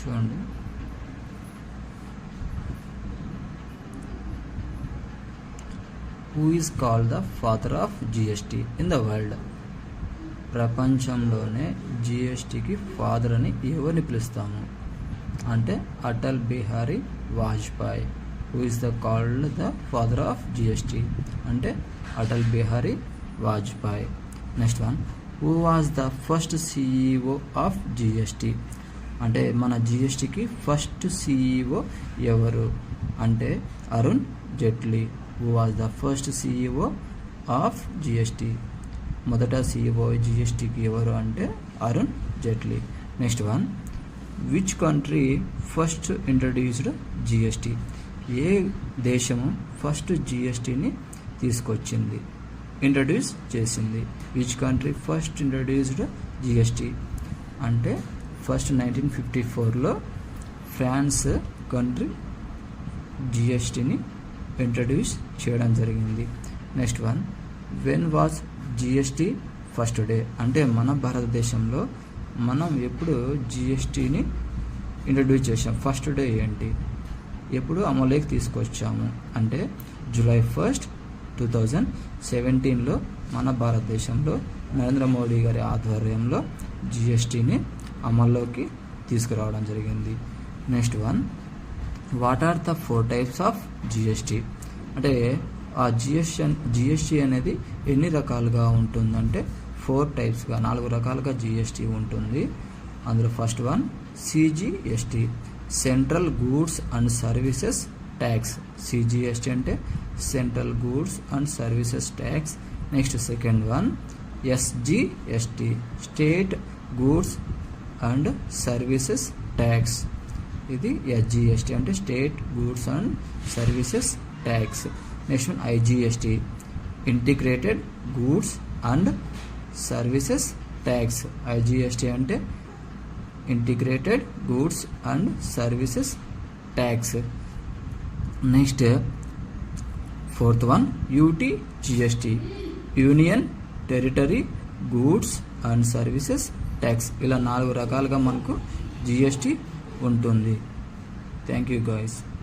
చూడండి. Who is called the father of GST in the world? ప్రపంచంలోనే జిఎస్టీకి father అని ఎవరిని పిలుస్తాము అంటే Atal Bihari Vajpayee. Who is the called the father of GST అంటే Atal Bihari Vajpayee. Next one, who was the first CEO of GST? అంటే మన జిఎస్టీకి ఫస్ట్ సిఇఓ ఎవరు అంటే Arun Jaitley. Who was the first CEO of GST? మొదట సిఇఓ జిఎస్టీకి ఎవరు అంటే Arun Jaitley. Next one, which country first introduced GST? ఏ దేశము ఫస్ట్ జిఎస్టీని తీసుకొచ్చింది, ఇంట్రడ్యూస్ చేసింది? Which country first introduced GST అంటే ఫస్ట్ 1954లో ఫ్రాన్స్ కంట్రీ జిఎస్టీని ఇంట్రడ్యూస్ చేయడం జరిగింది. Next one, when was GST first day? అంటే మన భారతదేశంలో మనం ఎప్పుడు జిఎస్టీని ఇంట్రడ్యూస్ చేసాం, ఫస్ట్ డే ఏంటి, ఎప్పుడు అమలులోకి తీసుకొచ్చాము అంటే జూలై 1, 2017లో మన భారతదేశంలో నరేంద్ర మోడీ గారి ఆధ్వర్యంలో జిఎస్టీని అమల్లోకి తీసుకురావడం జరిగింది. Next one, what are the 4 types of GST? అంటే ఆ జిఎస్టీ అనేది ఎన్ని రకాలుగా ఉంటుందంటే 4 టైప్స్గా 4 రకాలుగా జిఎస్టీ ఉంటుంది. అందులో first one CGST, central goods and services tax. CGST అంటే central goods and services tax. Next second one SGST, state goods and services tax. ఇది ఎస్జిఎస్టీ అంటే state goods and services tax. Next one IGST, integrated goods and services tax. IGST అంటే integrated goods and services tax. Next fourth one UTGST, union territory goods and services tax. ఇలా 4 రకాలుగా మనకు GST ఉంటుంది. Thank you guys.